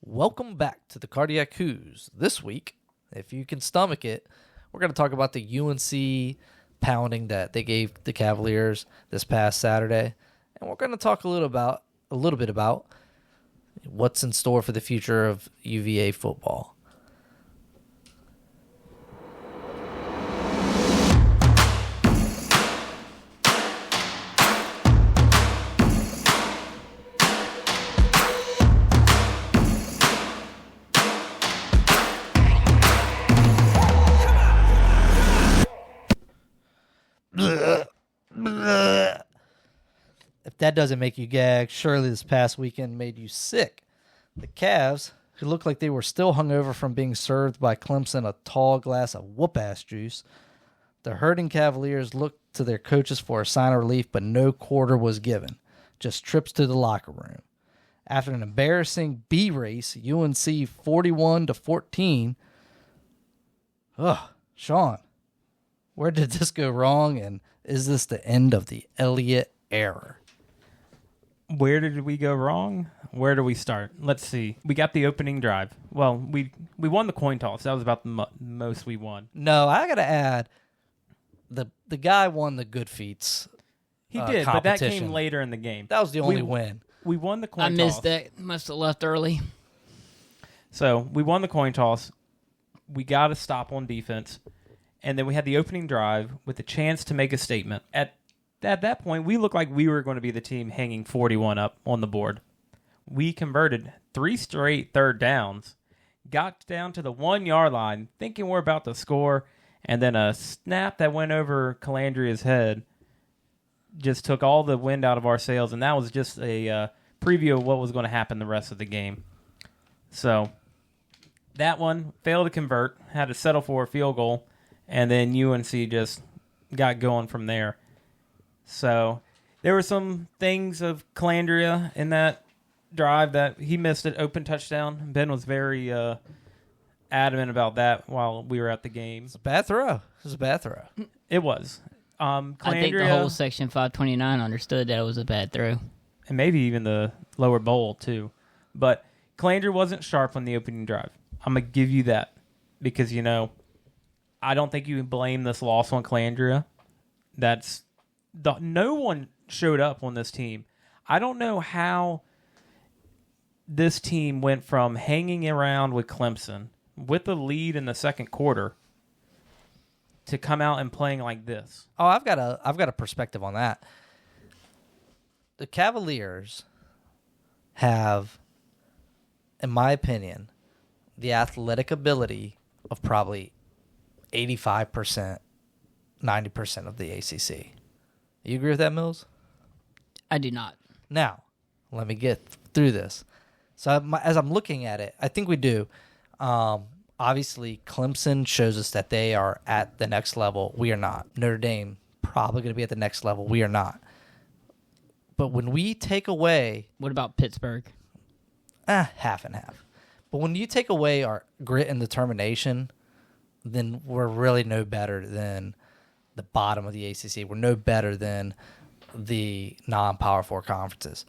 Welcome back to the Cardiac Who's. This week, if you can stomach it, we're going to talk about the UNC pounding that they gave the Cavaliers this past Saturday, and we're going to talk a little bit about what's in store for the future of UVA football. If that doesn't make you gag, surely this past weekend made you sick. The Cavs, who looked like they were still hungover from being served by Clemson a tall glass of whoop-ass juice, the hurting Cavaliers looked to their coaches for a sign of relief, but no quarter was given, just trips to the locker room. After an embarrassing B race, UNC 41-14. Sean, where did this go wrong, and is this the end of the Elliott era? Where did we go wrong? Where do we start? Let's see. We got the opening drive. Well, we won the coin toss. That was about the most we won. No, I got to add, the guy won the good feats. He did, but that came later in the game. That was the only win. We won the coin toss. I missed that. Must have left early. So we won the coin toss. We got a stop on defense. And then we had the opening drive with a chance to make a statement. At that point, we looked like we were going to be the team hanging 41 up on the board. We converted 3 straight third downs, got down to the 1-yard line, thinking we're about to score, and then a snap that went over Calandria's head just took all the wind out of our sails, and that was just a preview of what was going to happen the rest of the game. So that one failed to convert, had to settle for a field goal, and then UNC just got going from there. So there were some things of Calandria in that drive that he missed an open touchdown. Ben was very adamant about that while we were at the game. It's a bad throw. It was. I think the whole Section 529 understood that it was a bad throw. And maybe even the lower bowl, too. But Calandria wasn't sharp on the opening drive. I'm going to give you that because, I don't think you can blame this loss on Calandria. No one showed up on this team. I don't know how this team went from hanging around with Clemson with the lead in the second quarter to come out and playing like this. Oh, I've got a perspective on that. The Cavaliers have, in my opinion, the athletic ability of probably 85%, 90% of the ACC. You agree with that, Mills? I do not. Now, let me get through this. So as I'm looking at it, I think we do. Obviously, Clemson shows us that they are at the next level. We are not. Notre Dame probably going to be at the next level. We are not. But when we take away... What about Pittsburgh? Half and half. But when you take away our grit and determination, then we're really no better than the bottom of the ACC. We're no better than the non-Power 4 conferences.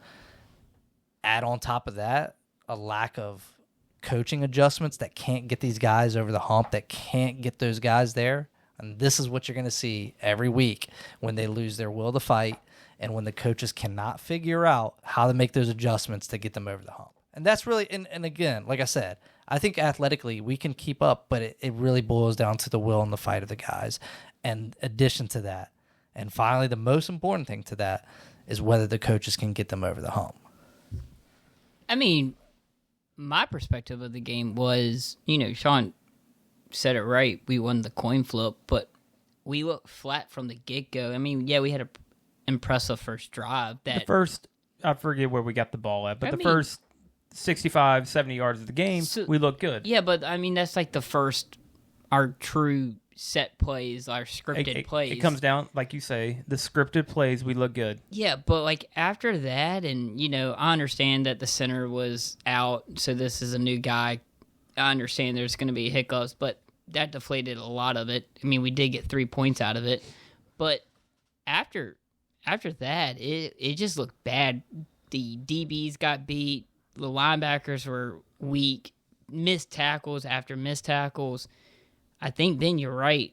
Add on top of that a lack of coaching adjustments that can't get these guys over the hump, that can't get those guys there. And this is what you're going to see every week when they lose their will to fight and when the coaches cannot figure out how to make those adjustments to get them over the hump. And that's really, and again, like I said, I think athletically we can keep up, but it really boils down to the will and the fight of the guys. And addition to that, and finally the most important thing to that, is whether the coaches can get them over the hump. I mean, my perspective of the game was, Sean said it right. We won the coin flip, but we looked flat from the get-go. I mean, yeah, we had an impressive first drive. I forget where we got the ball at, but first 65, 70 yards of the game, we looked good. Yeah, but I mean, that's like our true set plays, our scripted plays. It comes down, like you say, the scripted plays, we look good. Yeah, but like after that, and I understand that the center was out, so this is a new guy. I understand there's going to be hiccups, but that deflated a lot of it. I mean, we did get 3 points out of it, but after that, it just looked bad. The DBs got beat. the linebackers were weak, missed tackles after missed tackles. I think then you're right.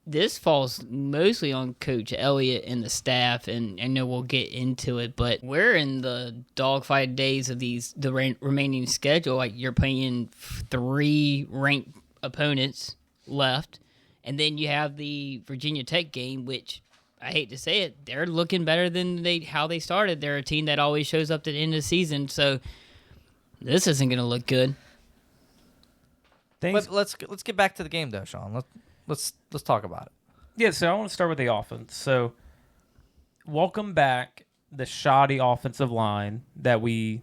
This falls mostly on Coach Elliott and the staff, and I know we'll get into it, but we're in the dogfight days of the remaining schedule. Like, you're playing 3 ranked opponents left, and then you have the Virginia Tech game, which, I hate to say it, they're looking better than how they started. They're a team that always shows up at the end of the season, so this isn't going to look good. But let's get back to the game, though, Sean. Let's talk about it. Yeah, so I want to start with the offense. So, welcome back the shoddy offensive line that we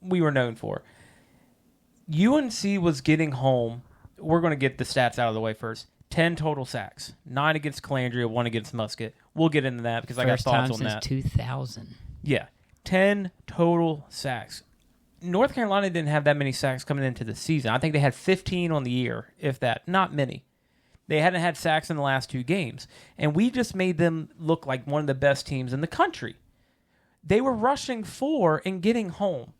were known for. UNC was getting home. We're going to get the stats out of the way first. 10 total sacks, 9 against Calandria, 1 against Musket. We'll get into that because I got thoughts on that. 2000. Yeah, 10 total sacks. North Carolina didn't have that many sacks coming into the season. I think they had 15 on the year, if that. Not many. They hadn't had sacks in the last 2 games. And we just made them look like one of the best teams in the country. They were rushing 4 and getting home.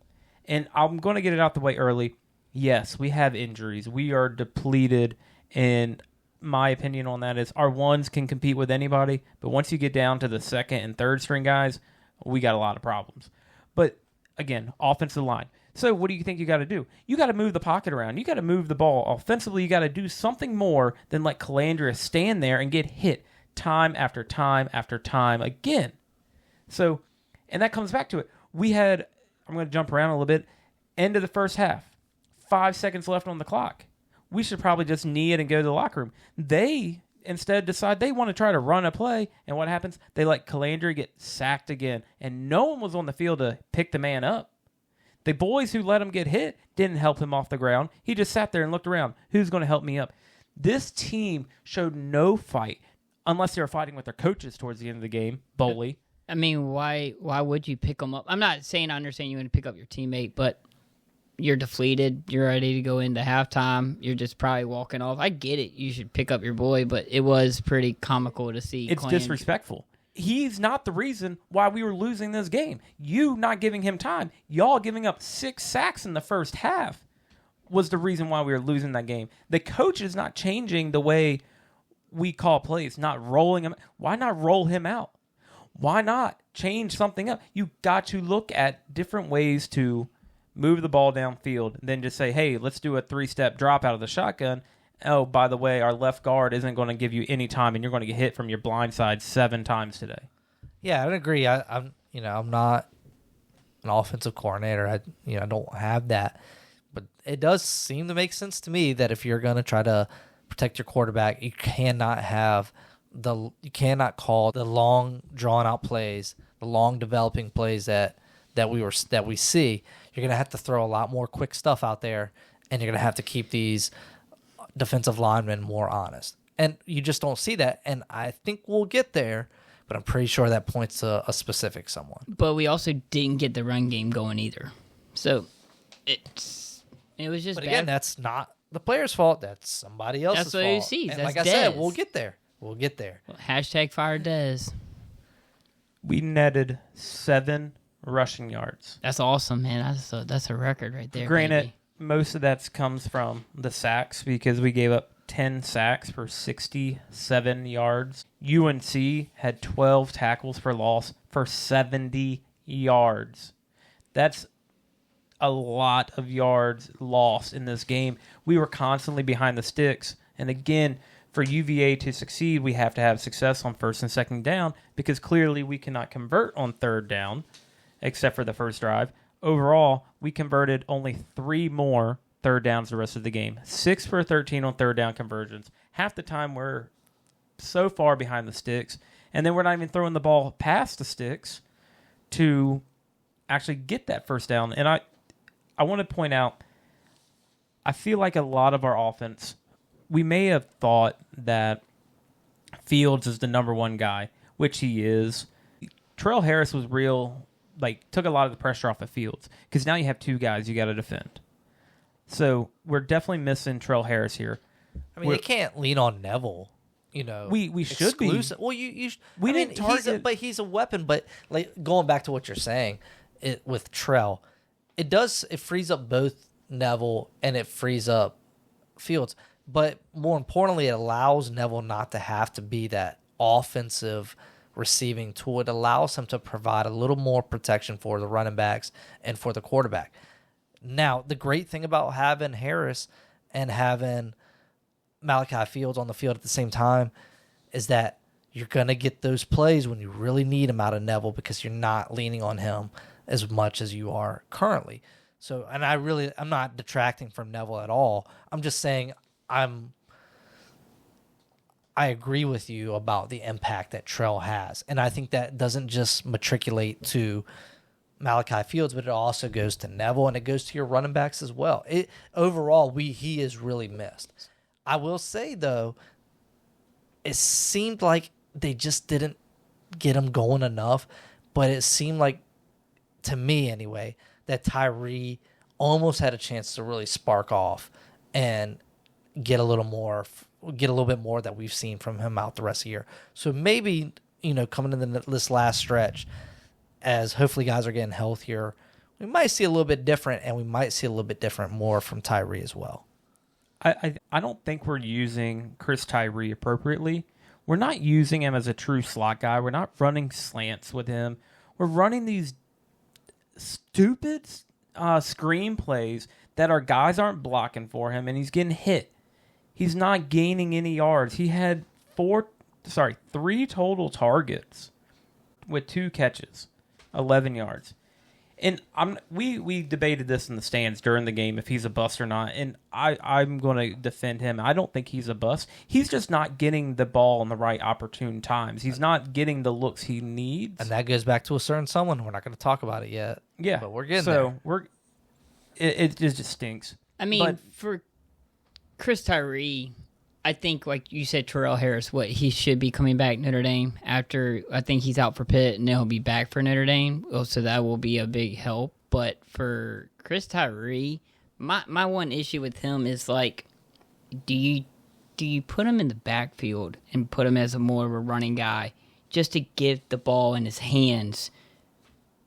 And I'm going to get it out the way early. Yes, we have injuries. We are depleted. And my opinion on that is our ones can compete with anybody. But once you get down to the second and third string guys, we got a lot of problems. But again, offensive line. So what do you think you got to do? You got to move the pocket around. You got to move the ball. Offensively, you got to do something more than let Calandria stand there and get hit time after time after time again. So, and that comes back to it. We had, I'm going to jump around a little bit, end of the first half, 5 seconds left on the clock. We should probably just knee it and go to the locker room. They instead decide they want to try to run a play, and what happens? They let Calandria get sacked again, and no one was on the field to pick the man up. The boys who let him get hit didn't help him off the ground. He just sat there and looked around. Who's going to help me up? This team showed no fight, unless they were fighting with their coaches towards the end of the game. Bowley. I mean, why would you pick them up? I'm not saying I understand you want to pick up your teammate, but you're deflated. You're ready to go into halftime. You're just probably walking off. I get it. You should pick up your boy, but it was pretty comical to see. It's disrespectful. He's not the reason why we were losing this game. You not giving him time. Y'all giving up 6 sacks in the first half was the reason why we were losing that game. The coach is not changing the way we call plays, not rolling him. Why not roll him out? Why not change something up? You got to look at different ways to move the ball downfield, then just say, hey, let's do a 3-step drop out of the shotgun. Oh, by the way, our left guard isn't going to give you any time, and you're going to get hit from your blind side 7 times today. Yeah, I agree. I'm not an offensive coordinator. I don't have that, but it does seem to make sense to me that if you're going to try to protect your quarterback, you cannot call the long drawn out plays, the long developing plays that we see. You're going to have to throw a lot more quick stuff out there, and you're going to have to keep these defensive linemen more honest. And you just don't see that, and I think we'll get there, but I'm pretty sure that points to a specific someone. But we also didn't get the run game going either. So it was just But bad. again, that's not the player's fault. That's somebody else's fault. That's what he sees. And That's like I said, Dez. we'll get there. Hashtag fire Dez. We netted 7 rushing yards. That's awesome, man. That's a record right there. Granted, baby. most of that comes from the sacks because we gave up 10 sacks for 67 yards. UNC had 12 tackles for loss for 70 yards. That's a lot of yards lost in this game. We were constantly behind the sticks. And again, for UVA to succeed, we have to have success on first and second down because clearly we cannot convert on third down, except for the first drive. Overall, we converted only 3 more third downs the rest of the game. 6 for 13 on third down conversions. Half the time we're so far behind the sticks, and then we're not even throwing the ball past the sticks to actually get that first down. And I want to point out, I feel like a lot of our offense, we may have thought that Fields is the number 1 guy, which he is. Terrell Harris was took a lot of the pressure off of Fields because now you have 2 guys you got to defend. So we're definitely missing Terrell Harris here. I mean, you can't lean on Neville. We should be. Well, we didn't target, but he's a weapon. But like going back to what you're saying, with Trell, it frees up both Neville and it frees up Fields. But more importantly, it allows Neville not to have to be that offensive receiving tool. It allows him to provide a little more protection for the running backs and for the quarterback. Now, the great thing about having Harris and having Malachi Fields on the field at the same time is that you're going to get those plays when you really need them out of Neville because you're not leaning on him as much as you are currently. So, and I'm not detracting from Neville at all. I'm just saying I agree with you about the impact that Trell has. And I think that doesn't just matriculate to Malachi Fields, but it also goes to Neville and it goes to your running backs as well. Overall, he is really missed. I will say, though, it seemed like they just didn't get him going enough, but it seemed like, to me anyway, that Tyree almost had a chance to really spark off and get a little bit more that we've seen from him out the rest of the year. So maybe, coming into this last stretch, as hopefully guys are getting healthier, we might see a little bit different, and we might see a little bit different more from Tyree as well. I don't think we're using Chris Tyree appropriately. We're not using him as a true slot guy. We're not running slants with him. We're running these stupid screen plays that our guys aren't blocking for him, and he's getting hit. He's not gaining any yards. He had 3 total targets with 2 catches, 11 yards. And we debated this in the stands during the game if he's a bust or not, and I'm going to defend him. I don't think he's a bust. He's just not getting the ball in the right opportune times. He's not getting the looks he needs. And that goes back to a certain someone. We're not going to talk about it yet. Yeah. But we're getting there. It just stinks. I mean, for Chris Tyree, I think, like you said, Terrell Harris, he should be coming back Notre Dame after, I think he's out for Pitt, and then he'll be back for Notre Dame. So that will be a big help. But for Chris Tyree, my one issue with him is, like, do you put him in the backfield and put him as more of a running guy just to give the ball in his hands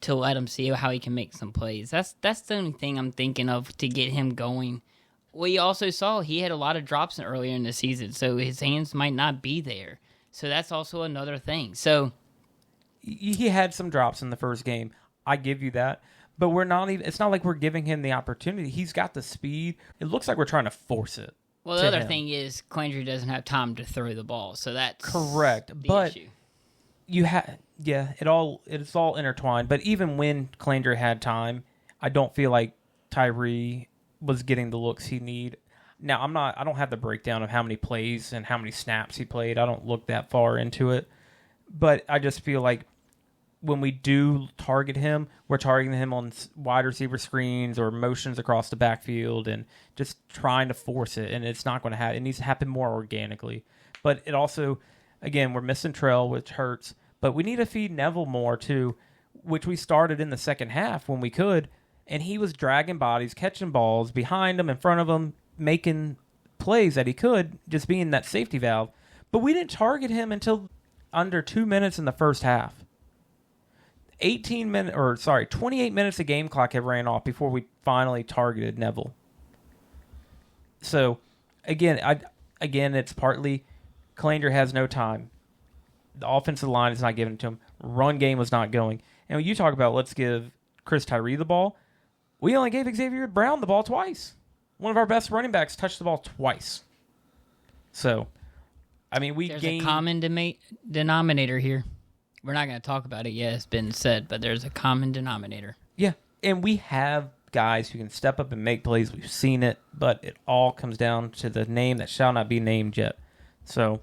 to let him see how he can make some plays? That's the only thing I'm thinking of to get him going. We also saw he had a lot of drops earlier in the season, so his hands might not be there. So that's also another thing. So he had some drops in the first game. I give you that. But it's not like we're giving him the opportunity. He's got the speed. It looks like we're trying to force it. Well, the other thing is Clandry doesn't have time to throw the ball. So that's correct. But issue. It's all intertwined. But even when Clandry had time, I don't feel like Tyree was getting the looks he need. Now, I don't have the breakdown of how many plays and how many snaps he played. I don't look that far into it. But I just feel like when we do target him, we're targeting him on wide receiver screens or motions across the backfield and just trying to force it, and it's not going to happen. It needs to happen more organically. But it also, again, we're missing Trell, which hurts, but we need to feed Neville more too, which we started in the second half when we could, and he was dragging bodies, catching balls behind him, in front of him, making plays that he could, just being that safety valve. But we didn't target him until under 2 minutes in the first half. 28 minutes of game clock had ran off before we finally targeted Neville. So, again, it's partly Clandry has no time. The offensive line is not giving it to him. Run game was not going. And when you talk about let's give Chris Tyree the ball, we only gave Xavier Brown the ball twice. One of our best running backs touched the ball twice. So, I mean, there's a common denominator here. We're not going to talk about it yet, it's been said, but there's a common denominator. Yeah, and we have guys who can step up and make plays. We've seen it, but it all comes down to the name that shall not be named yet. So,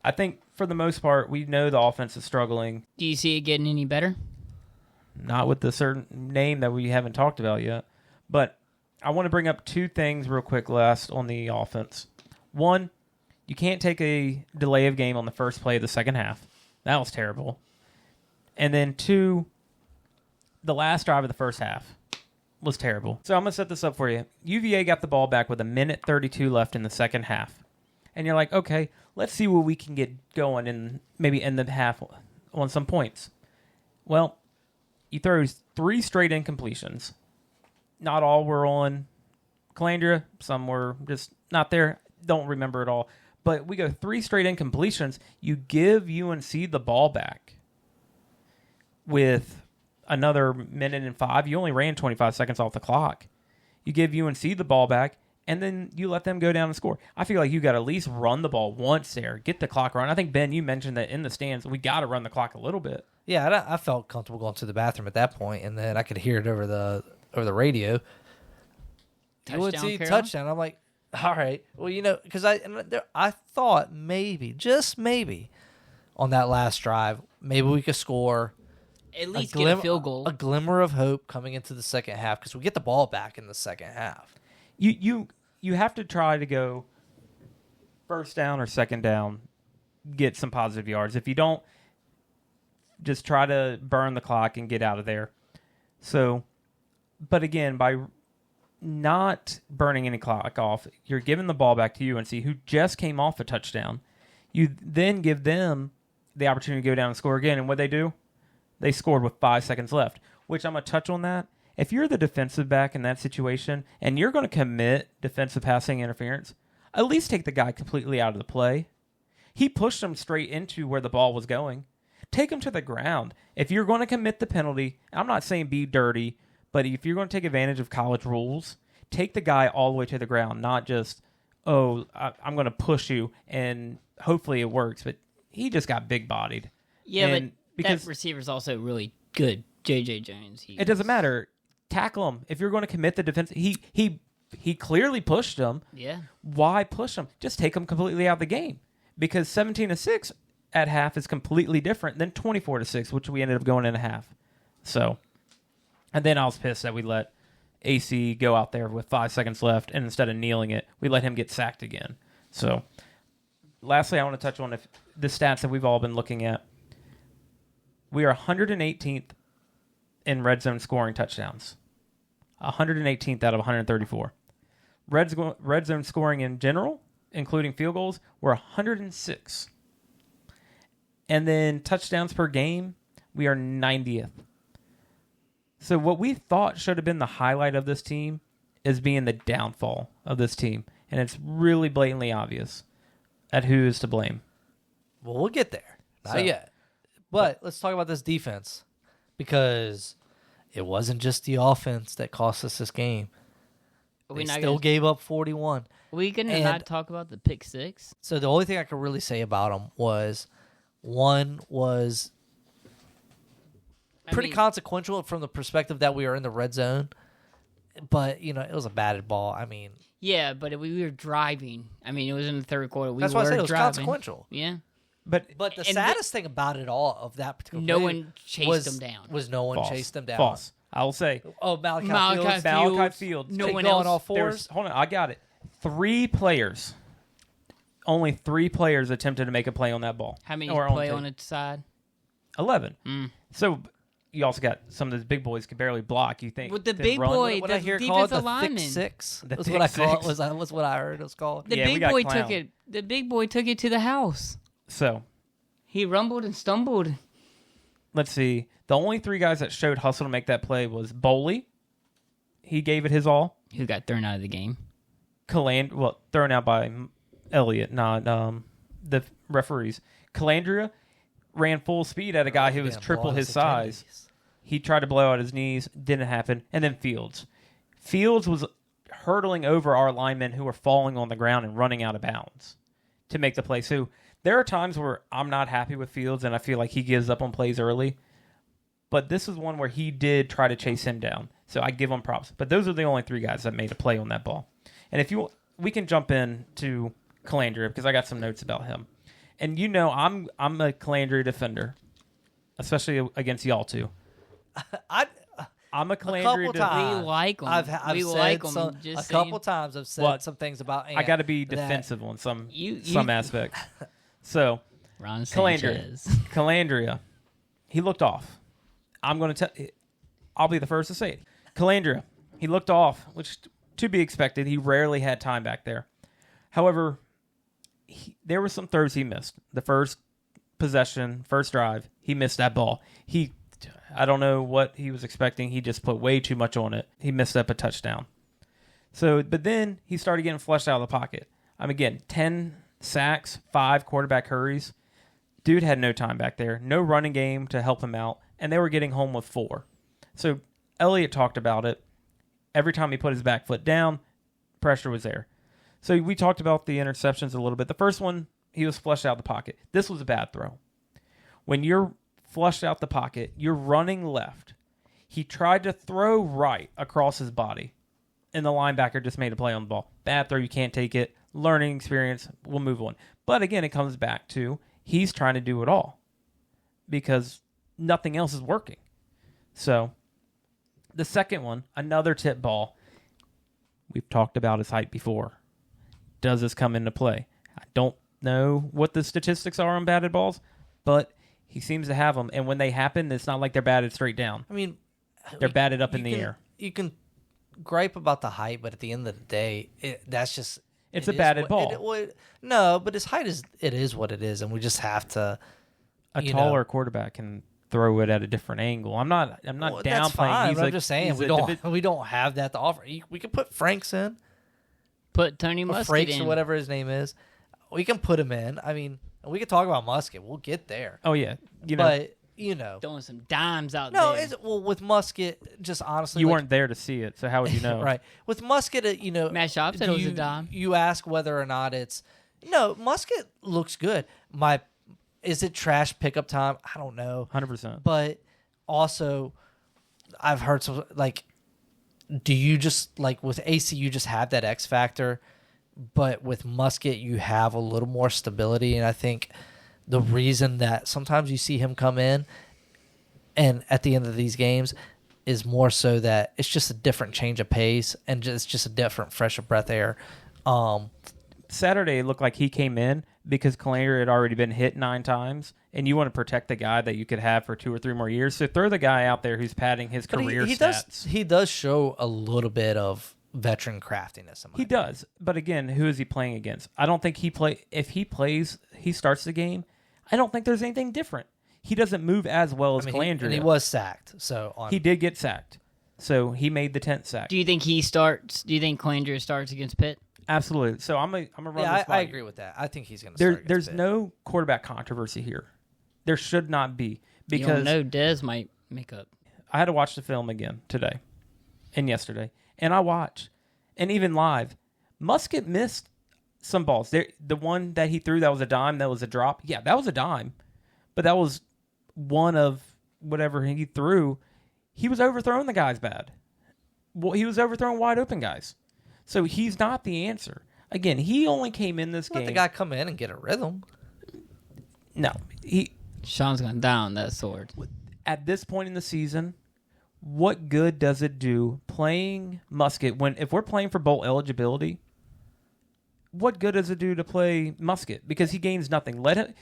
I think for the most part, we know the offense is struggling. Do you see it getting any better? Not with the certain name that we haven't talked about yet. But I want to bring up 2 things real quick last on the offense. One, you can't take a delay of game on the first play of the second half. That was terrible. And then 2, the last drive of the first half was terrible. So I'm going to set this up for you. UVA got the ball back with 1:32 left in the second half. And you're like, okay, let's see what we can get going and maybe end the half on some points. Well, he throws 3 straight incompletions. not all were on Calandria. Some were just not there. Don't remember it all. But we go 3 straight incompletions. You give UNC the ball back with another minute and 5. You only ran 25 seconds off the clock. You give UNC the ball back, and then you let them go down and score. I feel like you got to at least run the ball once there, get the clock running. I think, Ben, you mentioned that in the stands, we got to run the clock a little bit. Yeah, I felt comfortable going to the bathroom at that point, and then I could hear it over the radio. Touchdown. I'm like, all right. Well, because I thought maybe, just maybe, on that last drive, maybe we could score. At least get a field goal. A glimmer of hope coming into the second half because we get the ball back in the second half. You have to try to go first down or second down, get some positive yards. If you don't, just try to burn the clock and get out of there. So, but again, by not burning any clock off, you're giving the ball back to UNC, who just came off a touchdown. You then give them the opportunity to go down and score again, and what they do? They scored with 5 seconds left, which I'm going to touch on that. If you're the defensive back in that situation and you're going to commit defensive passing interference, at least take the guy completely out of the play. He pushed him straight into where the ball was going. Take him to the ground. If you're going to commit the penalty, I'm not saying be dirty, but if you're going to take advantage of college rules, take the guy all the way to the ground, not just, I'm going to push you and hopefully it works. But he just got big-bodied. Yeah, but that receiver's also really good, J.J. Jones. It doesn't matter. Tackle him. If you're going to commit the defense, he clearly pushed him. Yeah. Why push him? Just take him completely out of the game. Because 17-6 at half is completely different than 24-6, which we ended up going in a half. So, and then I was pissed that we let AC go out there with 5 seconds left, and instead of kneeling it, we let him get sacked again. So, lastly, I want to touch on the stats that we've all been looking at. We are 118th in red zone scoring touchdowns. 118th out of 134. Red zone scoring in general, including field goals, we're 106. And then touchdowns per game, we are 90th. So what we thought should have been the highlight of this team is being the downfall of this team. And it's really blatantly obvious at who is to blame. Well, we'll get there. Not yet. But let's talk about this defense because it wasn't just the offense that cost us this game. They still gave up 41. We can not talk about the pick six. So the only thing I could really say about them was one was pretty consequential from the perspective that we were in the red zone. But, it was a batted ball. Yeah, but we were driving. It was in the third quarter. That's why I said it was consequential. Yeah. But the saddest thing about it all of that particular no one chased them down. No one chased them down. False. I will say. Oh, Malachi Fields. No one else. On all fours. Hold on, I got it. 3 players. Only 3 players attempted to make a play on that ball. How many play on its side? 11. So you also got some of those big boys could barely block. You think with the big boy, what I hear called the thick six. That's what I call it. Was what I heard it was called. The big boy took it. The big boy took it to the house. So he rumbled and stumbled. Let's see. The only 3 guys that showed hustle to make that play was Boley. He gave it his all. Who got thrown out of the game? Thrown out by Elliott, not the referees. Calandria ran full speed at a guy who was triple his size. He tried to blow out his knees. Didn't happen. And then Fields. Fields was hurtling over our linemen who were falling on the ground and running out of bounds to make the play. So there are times where I'm not happy with Fields and I feel like he gives up on plays early. But this is one where he did try to chase him down. So I give him props. But those are the only 3 guys that made a play on that ball. And we can jump in to Calandria because I got some notes about him. And I'm a Calandria defender, especially against y'all two. I'm a Calandria defender. We like him. I've said a couple times I've said some things about Ant. I got to be defensive on some aspects. So, Ron Sanchez. Calandria, he looked off. I'll be the first to say it. Calandria, he looked off, which to be expected. He rarely had time back there. However, there were some throws he missed. The first possession, first drive, he missed that ball. He I don't know what he was expecting. He just put way too much on it. He missed up a touchdown. So, but then he started getting flushed out of the pocket. Again, 10 sacks, 5 quarterback hurries. Dude had no time back there. No running game to help him out. And they were getting home with 4. So Elliott talked about it. Every time he put his back foot down, pressure was there. So we talked about the interceptions a little bit. The first one, he was flushed out of the pocket. This was a bad throw. When you're flushed out the pocket, you're running left. He tried to throw right across his body, and the linebacker just made a play on the ball. Bad throw, you can't take it. Learning experience, we'll move on. But again, it comes back to he's trying to do it all because nothing else is working. So the second one, another tip ball. We've talked about his height before. Does this come into play? I don't know what the statistics are on batted balls, but he seems to have them. And when they happen, it's not like they're batted straight down. I mean, they're batted up in the air. You can gripe about the height, but at the end of the day, that's just... It's a batted ball. No, but his height is what it is, and we just have to... A taller quarterback can throw it at a different angle. I'm not downplaying. That's fine, but I'm just saying we don't have that to offer. We can put Franks in. Put Tony Musket in. Or whatever his name is. We can put him in. I mean, we can talk about Musket. We'll get there. Oh, yeah. But, throwing some dimes out there. No, with Musket, just honestly. You weren't there to see it, so how would you know? Right. With Musket, Matt Schaub said it was a dime. You ask whether or not it's. No, Musket looks good. Is it trash pickup time? I don't know. 100%. But also, I've heard some, do you just, with AC, you just have that X factor, but with Musket, you have a little more stability, and I think the reason that sometimes you see him come in and at the end of these games is more so that it's just a different change of pace, and it's just a different, fresher breath air. Saturday, it looked like he came in because Calandria had already been hit 9 times, and you want to protect the guy that you could have for 2 or 3 more years. So throw the guy out there who's padding his career stats. He does show a little bit of veteran craftiness. He does, but again, who is he playing against? I don't think if he starts the game, I don't think there's anything different. He doesn't move as well as Calandria. And he was sacked. He did get sacked. So he made the 10th sack. Do you think he starts? Do you think Calandria starts against Pitt? Absolutely. So I'm gonna run this by I agree with that. I think he's going to start. There's no quarterback controversy here. There should not be, because Dez might make up. I had to watch the film again today and yesterday, and I watched, and even live, Musket missed some balls. The one that he threw that was a dime, that was a drop. Yeah, that was a dime, but that was one of whatever he threw. He was overthrowing the guys bad. Well, he was overthrowing wide open guys. So he's not the answer. Again, he only came in this game. Let the guy come in and get a rhythm. No. Sean's gone down that sword. At this point in the season, what good does it do playing Musket if we're playing for bowl eligibility? What good does it do to play Musket? Because he gains nothing. Let him.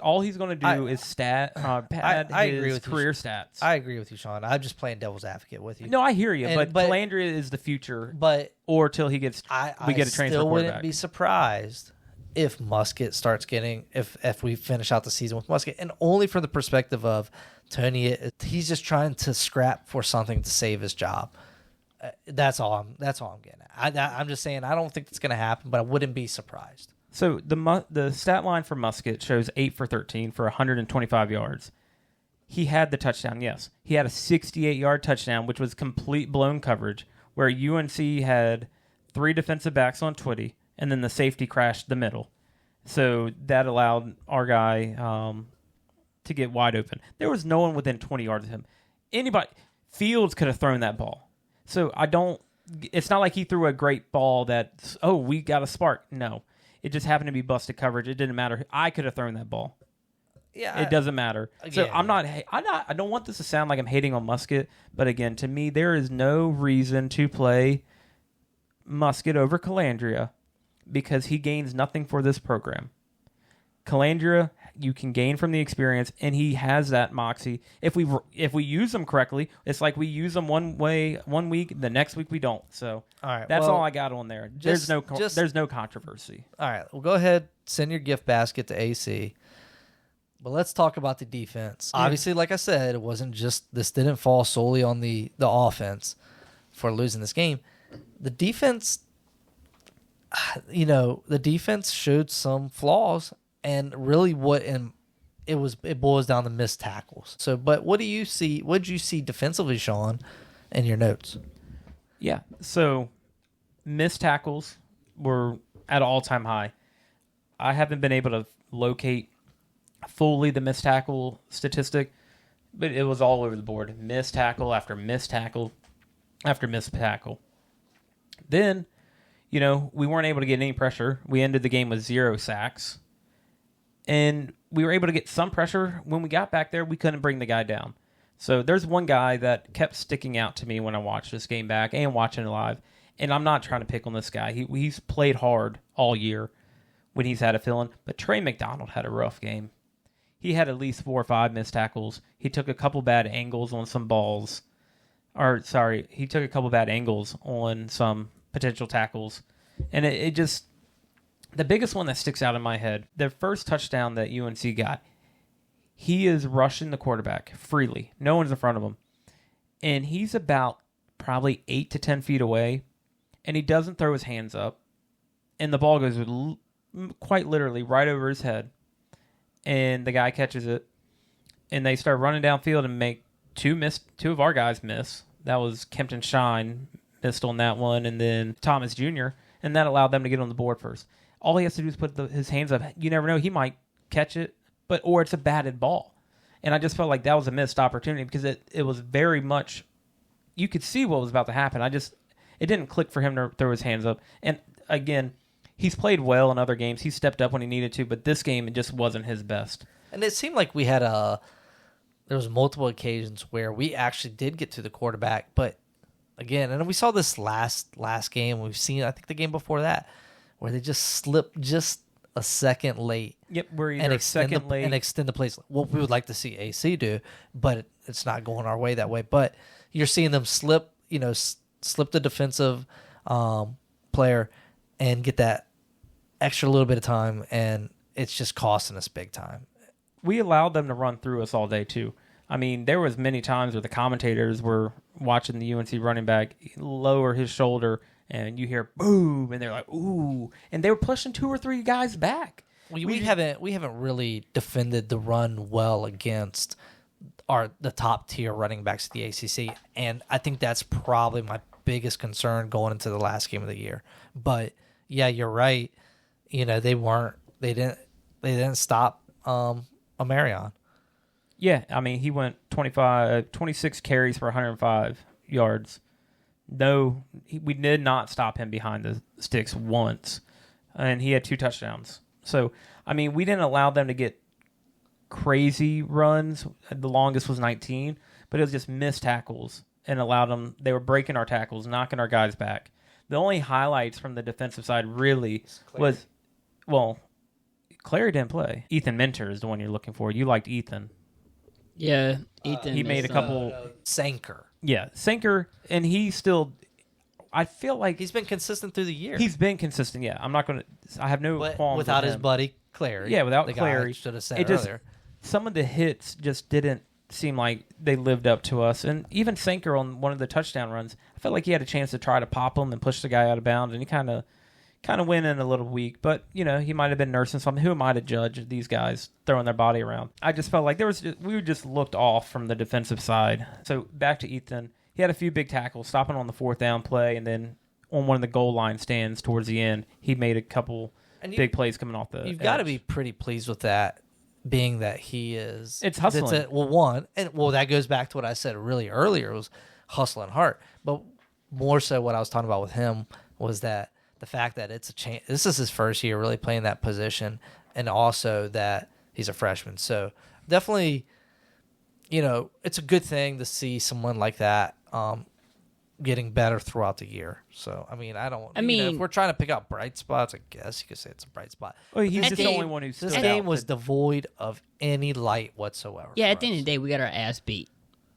All he's going to do is pad his career stats. I agree with you, Sean. I'm just playing devil's advocate with you. No, I hear you, but Calandria is the future. Or till he gets, we get a transfer quarterback. I still wouldn't be surprised if Musket starts getting if we finish out the season with Musket, and only from the perspective of Tony, he's just trying to scrap for something to save his job. That's all I'm getting at. I'm just saying I don't think it's going to happen, but I wouldn't be surprised. So the stat line for Musket shows 8 for 13 for 125 yards. He had the touchdown, yes. He had a 68-yard touchdown, which was complete blown coverage, where UNC had 3 defensive backs on Twitty, and then the safety crashed the middle. So that allowed our guy to get wide open. There was no one within 20 yards of him. Fields could have thrown that ball. So it's not like he threw a great ball that, we got a spark. No. It just happened to be busted coverage. It didn't matter. I could have thrown that ball. Yeah. It doesn't matter. Again, so I don't want this to sound like I'm hating on Musket, but again, to me, there is no reason to play Musket over Calandria because he gains nothing for this program. Calandria, you can gain from the experience, and he has that moxie. If we use them correctly, it's like we use them one week, the next week we don't. So all right, that's all I got on there. There's no controversy. All right, well, go ahead, send your gift basket to AC. But let's talk about the defense. Obviously, like I said, this didn't fall solely on the offense for losing this game. The defense, the defense showed some flaws, and really it boils down to missed tackles. So, but what do you see? What did you see defensively, Sean, in your notes? Yeah. So missed tackles were at an all-time high. I haven't been able to locate fully the missed tackle statistic, but it was all over the board. Missed tackle after missed tackle after missed tackle. Then, we weren't able to get any pressure. We ended the game with 0 sacks. And we were able to get some pressure. When we got back there, we couldn't bring the guy down. So there's one guy that kept sticking out to me when I watched this game back and watching it live. And I'm not trying to pick on this guy. He's played hard all year when he's had a fill-in. But Trey McDonald had a rough game. He had at least 4 or 5 missed tackles. He took a couple bad angles on some balls. He took a couple bad angles on some potential tackles. And it just... The biggest one that sticks out in my head, the first touchdown that UNC got, he is rushing the quarterback freely. No one's in front of him. And he's about probably 8 to 10 feet away, and he doesn't throw his hands up. And the ball goes quite literally right over his head. And the guy catches it. And they start running downfield and make two of our guys miss. That was Kempton Shine missed on that one, and then Thomas Jr., and that allowed them to get on the board first. All he has to do is put his hands up. You never know. He might catch it, or it's a batted ball. And I just felt like that was a missed opportunity because it was very much, you could see what was about to happen. It didn't click for him to throw his hands up. And again, he's played well in other games. He stepped up when he needed to, but this game, it just wasn't his best. And it seemed like we had there was multiple occasions where we actually did get to the quarterback, but again, and we saw this last game. We've seen, I think, the game before that, where they just slipped just a second late. Yep, we're either a second late. And extend the plays. What we would like to see AC do, but it's not going our way that way. But you're seeing them slip the defensive player and get that extra little bit of time, and it's just costing us big time. We allowed them to run through us all day, too. I mean, there was many times where the commentators were watching the UNC running back lower his shoulder, and you hear boom, and they're like, ooh, and they were pushing 2 or 3 guys back. We haven't really defended the run well against the top tier running backs of the ACC, and I think that's probably my biggest concern going into the last game of the year. But yeah, you're right. They didn't stop Amarion. Yeah, I mean, he went 26 carries for 105 yards. No, we did not stop him behind the sticks once, and he had 2 touchdowns. So, I mean, we didn't allow them to get crazy runs. The longest was 19, but it was just missed tackles and allowed them. They were breaking our tackles, knocking our guys back. The only highlights from the defensive side really was, Clary didn't play. Ethan Minter is the one you're looking for. You liked Ethan. Yeah, Ethan. He made a couple. Sanker. Yeah, Sanker, and he still. I feel like he's been consistent through the year. He's been consistent. Yeah, I'm not going to. I have no qualms without with his buddy Clary. Yeah, without the Clary, should have said earlier. Some of the hits just didn't seem like they lived up to us, and even Sanker on one of the touchdown runs, I felt like he had a chance to try to pop him and push the guy out of bounds, and he kind of went in a little weak, but he might have been nursing something. Who am I to judge these guys throwing their body around? I just felt like we just looked off from the defensive side. So back to Ethan, he had a few big tackles, stopping on the 4th down play, and then on one of the goal line stands towards the end, he made a couple big plays coming off the. You've got to be pretty pleased with that, being that he is. It's hustling. That goes back to what I said really earlier. It was hustle and heart, but more so what I was talking about with him was that. The fact that it's a change. This is his first year really playing that position, and also that he's a freshman. So definitely, it's a good thing to see someone like that getting better throughout the year. So I mean, if we're trying to pick out bright spots, I guess you could say it's a bright spot. Well, he's just the only one who's. This game was devoid of any light whatsoever. Yeah, at the end of the day, we got our ass beat,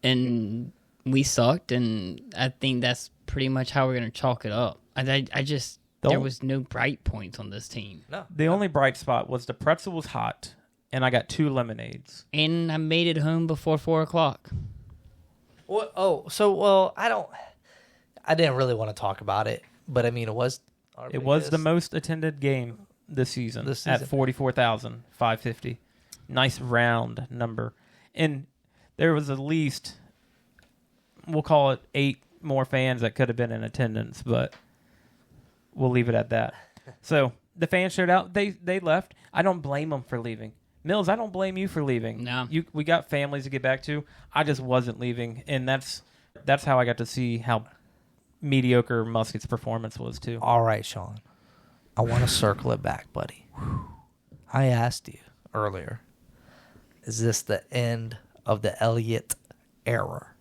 and we sucked, and I think that's pretty much how we're gonna chalk it up. There was no bright points on this team. No. The only bright spot was the pretzel was hot, and I got 2 lemonades. And I made it home before 4 o'clock. I didn't really want to talk about it, but I mean, it was The most attended game this season. At 44,550. Nice round number. And there was at least, we'll call it 8 more fans that could have been in attendance, but we'll leave it at that. So the fans showed out. They left. I don't blame them for leaving. Mills, I don't blame you for leaving. No. We got families to get back to. I just wasn't leaving, and that's how I got to see how mediocre Musket's performance was too. All right, Sean. I want to circle it back, buddy. I asked you earlier, is this the end of the Elliott era?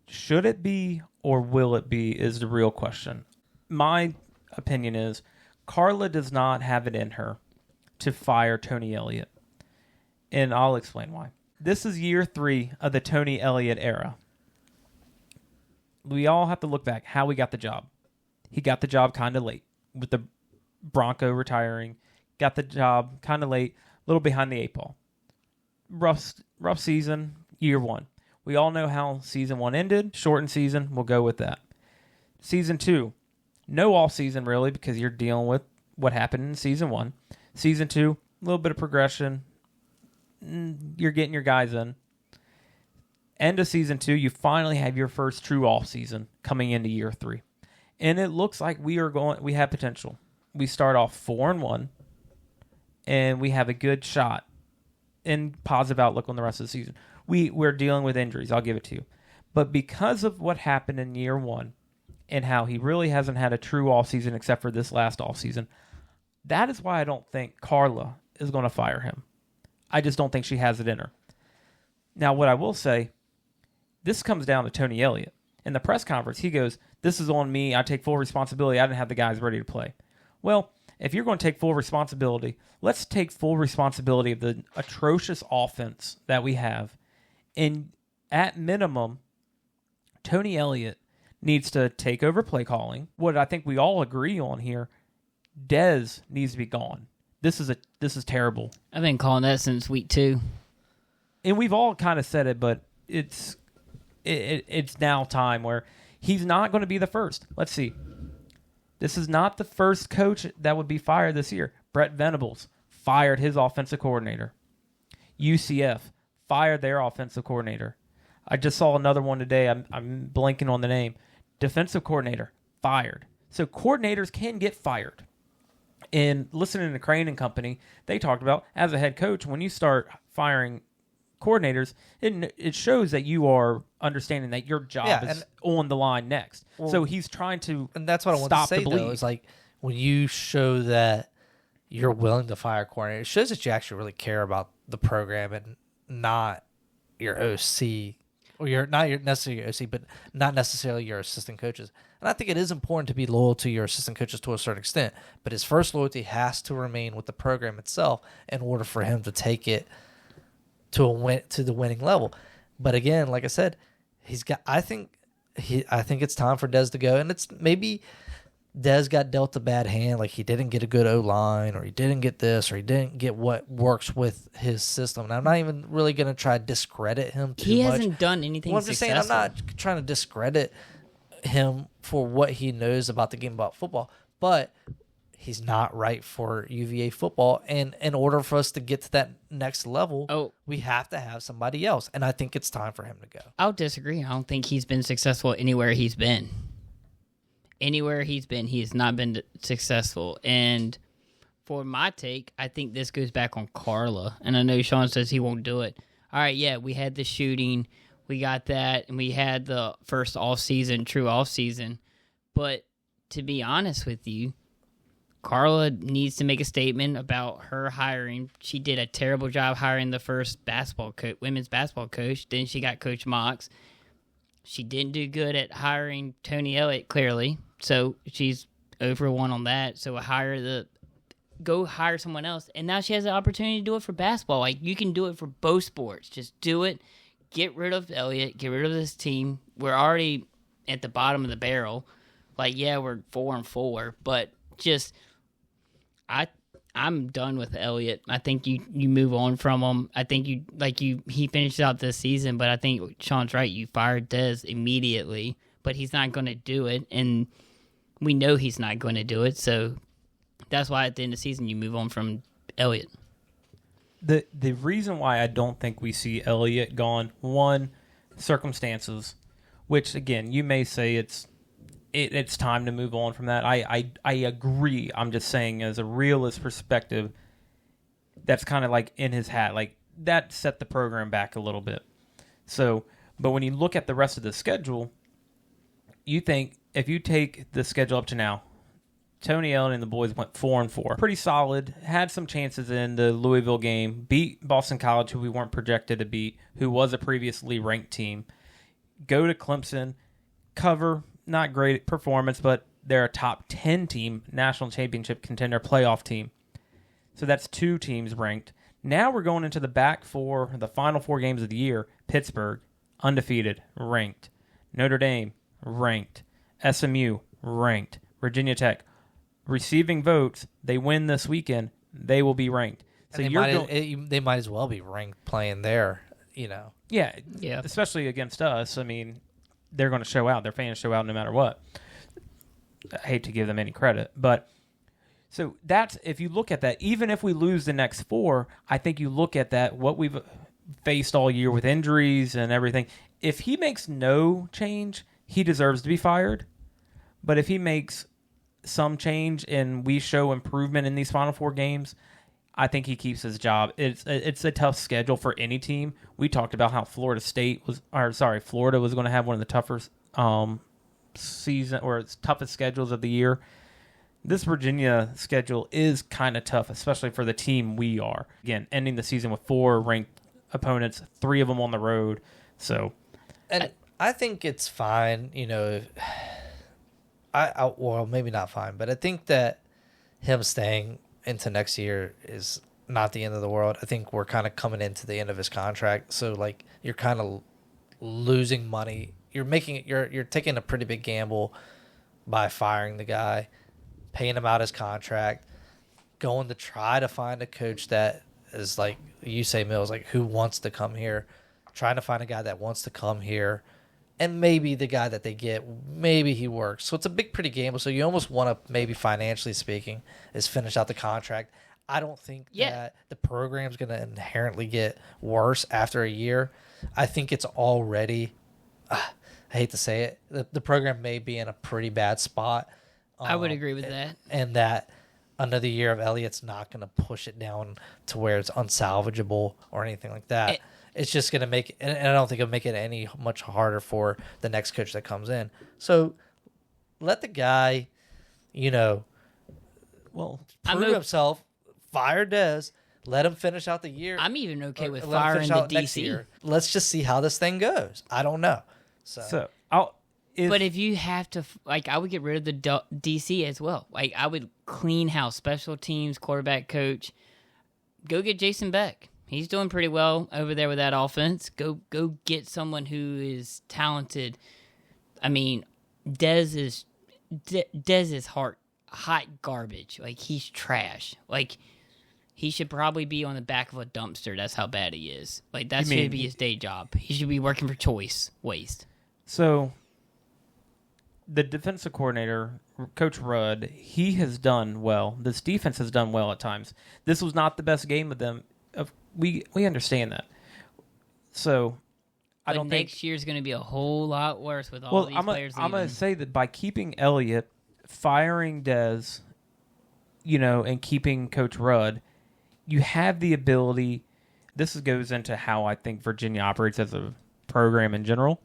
Should it be or will it be is the real question. My opinion is Carla does not have it in her to fire Tony Elliott. And I'll explain why. This is year 3 of the Tony Elliott era. We all have to look back how he got the job. He got the job kind of late with the Bronco retiring. Got the job kind of late, a little behind the 8 ball. Rough season, year 1. We all know how season 1 ended. Shortened season, we'll go with that. Season 2, no all season really because you're dealing with what happened in season 1. Season 2, a little bit of progression. You're getting your guys in. End of season 2, you finally have your first true off season coming into year 3. And it looks like we have potential. We start off 4-1, and we have a good shot and positive outlook on the rest of the season. We're dealing with injuries, I'll give it to you. But because of what happened in year 1 and how he really hasn't had a true off season except for this last off season, that is why I don't think Carla is going to fire him. I just don't think she has it in her. Now, what I will say, this comes down to Tony Elliott. In the press conference, he goes, "This is on me. I take full responsibility. I didn't have the guys ready to play." Well, if you're going to take full responsibility, let's take full responsibility of the atrocious offense that we have. And at minimum, Tony Elliott needs to take over play calling. What I think we all agree on here, Dez needs to be gone. This is terrible. I've been calling that since week 2. And we've all kind of said it, but it's now time where he's not going to be the first. Let's see. This is not the first coach that would be fired this year. Brett Venables fired his offensive coordinator. UCF fired their offensive coordinator. I just saw another one today. I'm blanking on the name. Defensive coordinator fired. So coordinators can get fired. And listening to Crane and Company, they talked about, as a head coach, when you start firing coordinators, it shows that you are understanding that your job is on the line next. Well, so he's trying to and that's what I want to say, though, is like when you show that you're willing to fire a coordinator, it shows that you actually really care about the program and not your OC, or not necessarily your OC, but not necessarily your assistant coaches. And I think it is important to be loyal to your assistant coaches to a certain extent, but his first loyalty has to remain with the program itself in order for him to take it to the winning level. But again, like I said, I think it's time for Dez to go, and it's maybe Dez got dealt a bad hand, like he didn't get a good O-line, or he didn't get this, or he didn't get what works with his system. And I'm not even really going to try to discredit him too much. He hasn't done anything I'm just saying, I'm not trying to discredit him for what he knows about the game, about football, but he's not right for UVA football. And in order for us to get to that next level, we have to have somebody else. And I think it's time for him to go. I'll disagree. I don't think he's been successful anywhere he's been. Anywhere he's been, he has not been successful. And for my take, I think this goes back on Carla. And I know Sean says he won't do it. All right, yeah, we had the shooting. We got that. And we had the first true off-season. But to be honest with you, Carla needs to make a statement about her hiring. She did a terrible job hiring the first women's basketball coach. Then she got Coach Mox. She didn't do good at hiring Tony Elliott, clearly. So she's over one on that. So go hire someone else. And now she has the opportunity to do it for basketball. Like, you can do it for both sports. Just do it. Get rid of Elliott. Get rid of this team. We're already at the bottom of the barrel. Like, yeah, we're 4-4, but just I I'm done with Elliott. I think you move on from him. I think he finished out this season, but I think Sean's right. You fired Dez immediately, but he's not going to do it, and we know he's not going to do it. So that's why at the end of the season you move on from Elliott. The reason why I don't think we see Elliott gone, one, circumstances, which again you may say it's time to move on from that. I agree. I'm just saying, as a realist perspective, that's kind of like in his hat. Like, that set the program back a little bit. So, but when you look at the rest of the schedule, you think if you take the schedule up to now, Tony Allen and the boys went 4-4. Pretty solid. Had some chances in the Louisville game. Beat Boston College, who we weren't projected to beat, who was a previously ranked team. Go to Clemson, cover. Not great performance, but they're a top 10 team, national championship contender, playoff team. So that's 2 teams ranked. Now we're going into the back 4, the final 4 games of the year. Pittsburgh, undefeated, ranked. Notre Dame, ranked. SMU, ranked. Virginia Tech, receiving votes. They win this weekend, they will be ranked. So they might as well be ranked playing there, Yeah, especially against us. I mean, they're going to show out. Their fans show out no matter what. I hate to give them any credit. But so that's, if you look at that, even if we lose the next 4, I think you look at that, what we've faced all year with injuries and everything. If he makes no change, he deserves to be fired. But if he makes some change and we show improvement in these final 4 games, I think he keeps his job. It's a tough schedule for any team. We talked about how Florida was going to have one of the toughest season or its toughest schedules of the year. This Virginia schedule is kind of tough, especially for the team we are. Again, ending the season with 4 ranked opponents, 3 of them on the road. So, and I think it's fine. Well, maybe not fine, but I think that him staying into next year is not the end of the world. I think we're kind of coming into the end of his contract, so like you're kind of losing money. You're taking a pretty big gamble by firing the guy, paying him out his contract, going to try to find a coach that is like you say, Mills, like who wants to come here, trying to find a guy that wants to come here, and maybe the guy that they get, maybe he works. So it's a pretty gamble. So you almost want to, maybe financially speaking, is finish out the contract. I don't think that the program's going to inherently get worse after a year. I think it's already, I hate to say it, the program may be in a pretty bad spot. I would agree with that. And that another year of Elliott's not going to push it down to where it's unsalvageable or anything like that. It's just going to make it, and I don't think it'll make it any much harder for the next coach that comes in. So let the guy, prove himself, fire Dez, let him finish out the year. I'm even okay with firing the DC. Let's just see how this thing goes. I don't know. So but if you have to, I would get rid of the DC as well. Like, I would clean house, special teams, quarterback coach. Go get Jason Beck. He's doing pretty well over there with that offense. Go get someone who is talented. I mean, Dez is hot garbage. Like, he's trash. Like, he should probably be on the back of a dumpster. That's how bad he is. Like, that should be his day job. He should be working for Choice Waste. So, the defensive coordinator, Coach Rudd, he has done well. This defense has done well at times. This was not the best game of them. We understand that. So, I don't think next year's going to be a whole lot worse with all these players. I'm going to say that by keeping Elliott, firing Dez, and keeping Coach Rudd, you have the ability. This goes into how I think Virginia operates as a program in general.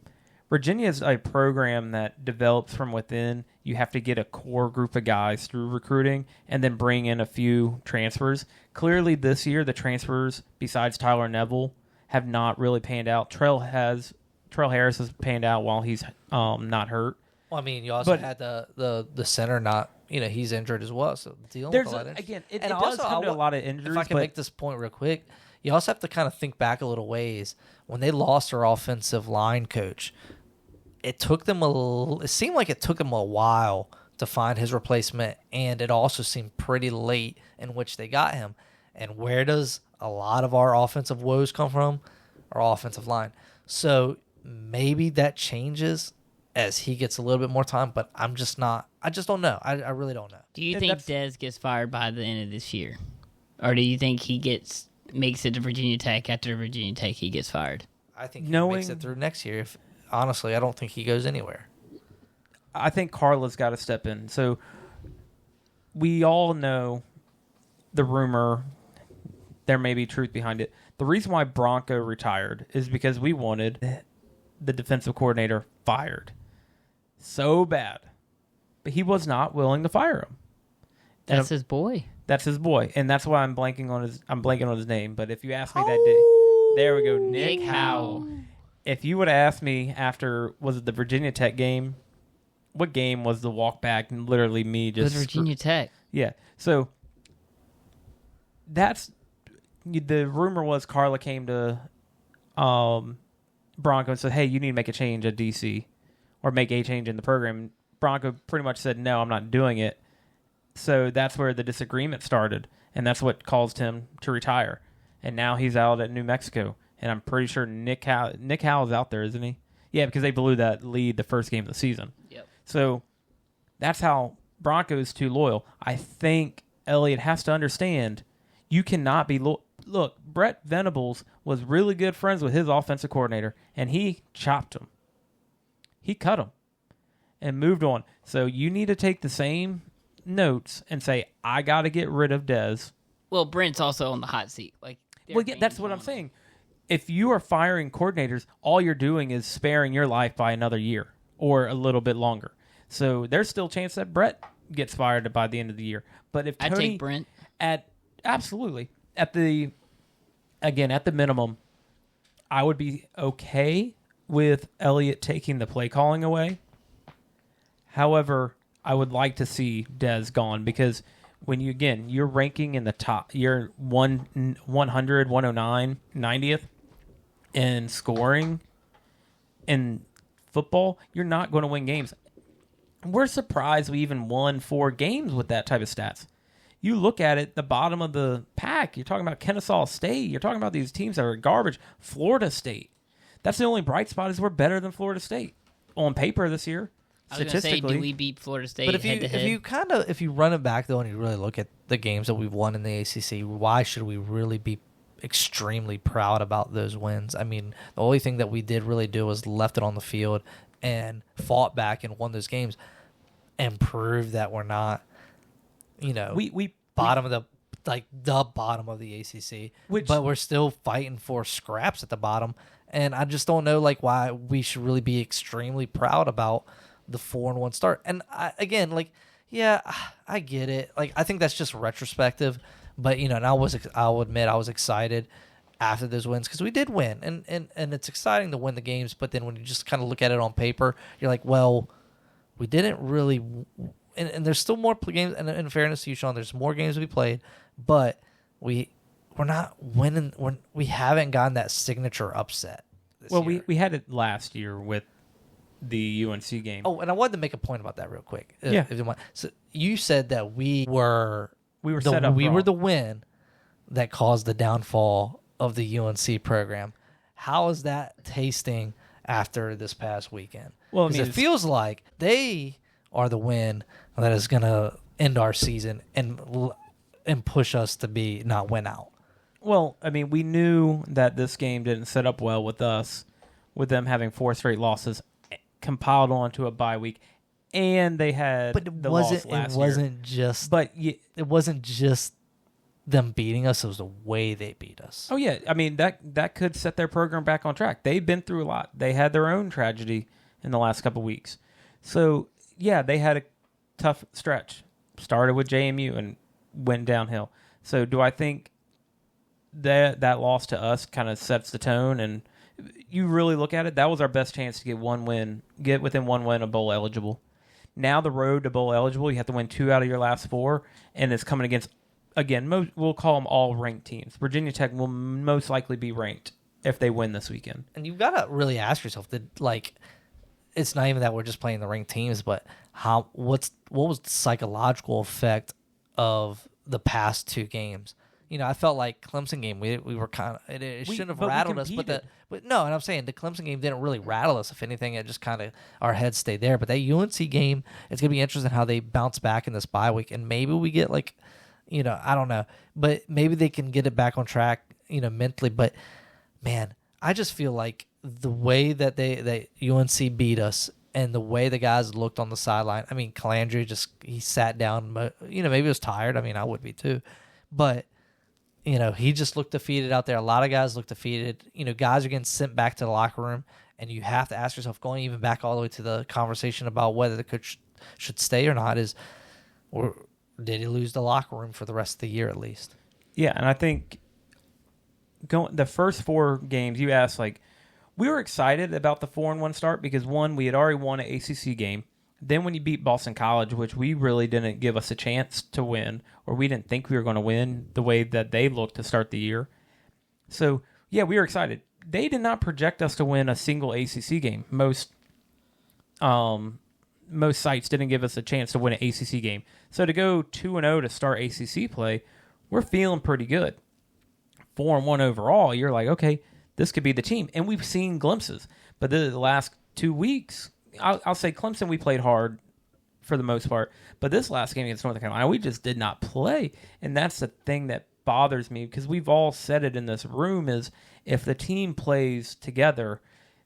Virginia is a program that develops from within. You have to get a core group of guys through recruiting and then bring in a few transfers. Clearly this year, the transfers, besides Tyler Neville, have not really panned out. Trell Harris has panned out while he's not hurt. Well, I mean, you also had the center not, he's injured as well. So dealing with all that. Again, it does come to a lot of injuries. If I can make this point real quick, you also have to kind of think back a little ways. When they lost their offensive line coach, it seemed like it took them a while to find his replacement, and it also seemed pretty late in which they got him. And where does a lot of our offensive woes come from? Our offensive line. So maybe that changes as he gets a little bit more time, but I just don't know. I really don't know. Do you think Dez gets fired by the end of this year? Or do you think he makes it to Virginia Tech, after Virginia Tech he gets fired? I think he makes it through next year. Honestly, I don't think he goes anywhere. I think Carla's got to step in. So we all know the rumor. There may be truth behind it. The reason why Bronco retired is because we wanted the defensive coordinator fired so bad, but he was not willing to fire him. That's his boy. That's his boy, and that's why I'm blanking on his name. But if you ask me that day, there we go, Nick Howell. If you would have asked me after, was it the Virginia Tech game? What game was the walk back? And literally me just... It was Virginia Tech. Yeah. So that's... The rumor was Carla came to Bronco and said, hey, you need to make a change at DC or make a change in the program. Bronco pretty much said, no, I'm not doing it. So that's where the disagreement started, and that's what caused him to retire. And now he's out at New Mexico, and I'm pretty sure Nick Howell's out there, isn't he? Yeah, because they blew that lead the first game of the season. Yep. So that's how Bronco's too loyal. I think Elliott has to understand you cannot be Look, Brett Venables was really good friends with his offensive coordinator, and he chopped him. He cut him and moved on. So you need to take the same notes and say, I got to get rid of Dez. Well, Brent's also on the hot seat. Well, yeah, that's what I'm saying. If you are firing coordinators, all you're doing is sparing your life by another year or a little bit longer. So there's still a chance that Brett gets fired by the end of the year. But if Tony, I'd take Brent. Absolutely. At the minimum, I would be okay with Elliott taking the play calling away. However, I would like to see Dez gone because when you're ranking in the top, you're 100, 109, 90th in scoring in football, you're not going to win games. We're surprised we even won 4 games with that type of stats. You look at it, the bottom of the pack, you're talking about Kennesaw State. You're talking about these teams that are garbage. Florida State. That's the only bright spot is we're better than Florida State on paper this year. I was going to say, do we beat Florida State head to head? If you run it back though and you really look at the games that we've won in the ACC, why should we really be extremely proud about those wins? I mean, the only thing that we did really do was left it on the field and fought back and won those games and proved that we're not, we bottom of the bottom of the ACC, but we're still fighting for scraps at the bottom. And I just don't know why we should really be extremely proud about the 4-1 start. And I get it. I think that's just retrospective, but and I'll admit I was excited after those wins because we did win, and it's exciting to win the games. But then when you just kind of look at it on paper, you're like, well, we didn't really. And there's still more games. And in fairness to you, Sean, there's more games to be played, but we're not winning. We haven't gotten that signature upset. Well, we had it last year with the UNC game. Oh, and I wanted to make a point about that real quick. Yeah. If you want. So you said that we were set up wrong. were the win that caused the downfall of the UNC program. How is that tasting after this past weekend? Well, it feels like they are the win that is going to end our season and push us to be not win out. Well, we knew that this game didn't set up well with us, with them having 4 straight losses compiled onto a bye week, and they had loss last year. It wasn't just them beating us; it was the way they beat us. Oh yeah, that could set their program back on track. They've been through a lot. They had their own tragedy in the last couple of weeks, so yeah, they had a tough stretch. Started with JMU and went downhill. So do I think that loss to us kind of sets the tone? And you really look at it, that was our best chance to get within 1 win of bowl eligible. Now the road to bowl eligible, you have to win 2 out of your last 4, and it's coming against, again, we'll call them all ranked teams. Virginia Tech will most likely be ranked if they win this weekend. And you've got to really ask yourself, it's not even that we're just playing the ranked teams, but what was the psychological effect of the past 2 games? I felt like Clemson game, we were kind of, it shouldn't have rattled us, but no, and I'm saying the Clemson game didn't really rattle us. If anything, it just kind of, our heads stayed there. But that UNC game, it's going to be interesting how they bounce back in this bye week. And maybe we get like, I don't know, but maybe they can get it back on track, mentally. But man, I just feel like the way that that UNC beat us and the way the guys looked on the sideline, I mean, Calandri he sat down, but, maybe he was tired. I mean, I would be too. But, he just looked defeated out there. A lot of guys look defeated. Guys are getting sent back to the locker room, and you have to ask yourself, going even back all the way to the conversation about whether the coach should stay or not, or did he lose the locker room for the rest of the year at least? Yeah, and I think the first 4 games, you asked, like, we were excited about the 4-1 start because, one, we had already won an ACC game. Then when you beat Boston College, which we really didn't give us a chance to win, or we didn't think we were going to win the way that they looked to start the year. So, yeah, we were excited. They did not project us to win a single ACC game. Most sites didn't give us a chance to win an ACC game. So to go 2-0 to start ACC play, we're feeling pretty good. 4-1 overall, you're like, okay, this could be the team. And we've seen glimpses. But the last 2 weeks, I'll say Clemson, we played hard for the most part. But this last game against North Carolina, we just did not play. And that's the thing that bothers me, because we've all said it in this room, is if the team plays together,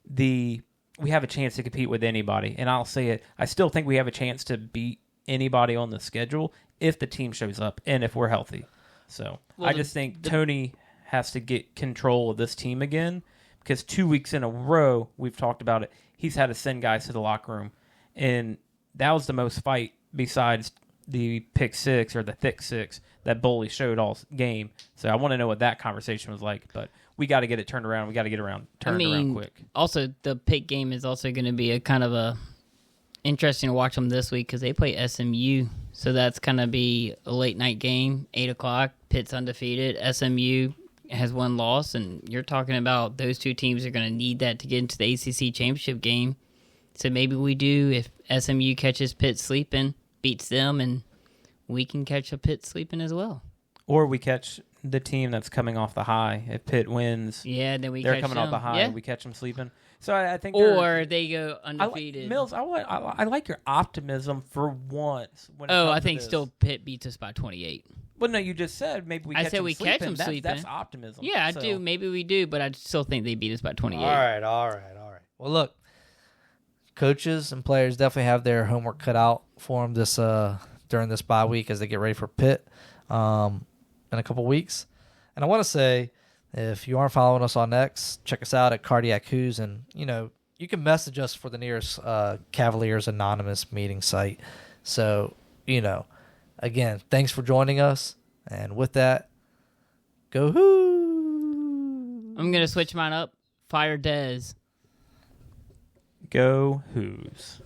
we have a chance to compete with anybody. And I'll say it, I still think we have a chance to beat anybody on the schedule if the team shows up and if we're healthy. So I just think Tony has to get control of this team again, because 2 weeks in a row, we've talked about it, he's had to send guys to the locker room. And that was the most fight besides the pick 6 or the thick 6 that Boley showed all game. So I want to know what that conversation was like. But we got to get it turned around. We got to get turned around quick. Also, the pick game is also going to be a kind of a interesting to watch them this week because they play SMU. So that's going to be a late night game, 8 o'clock. Pitt's undefeated. SMU has 1 loss, and you're talking about those 2 teams are going to need that to get into the ACC championship game. So maybe we do, if SMU catches Pitt sleeping, beats them, and we can catch a Pitt sleeping as well. Or we catch the team that's coming off the high. If Pitt wins, they're coming off the high, yeah. and we catch them sleeping. So I think, or they go undefeated. Mills, I like your optimism for once. I think still Pitt beats us by 28. Well, no, you just said maybe we. I said we catch them sleeping. That's optimism. Yeah, I do. Maybe we do, but I still think they beat us by 28. All right. Well, look, coaches and players definitely have their homework cut out for them during this bye week as they get ready for Pitt in a couple weeks. And I want to say, if you aren't following us on X, check us out at Cardiac Who's, and you can message us for the nearest Cavaliers Anonymous meeting site. So again, thanks for joining us, and with that, go Who! I'm gonna switch mine up. Fire Dez. Go Who's.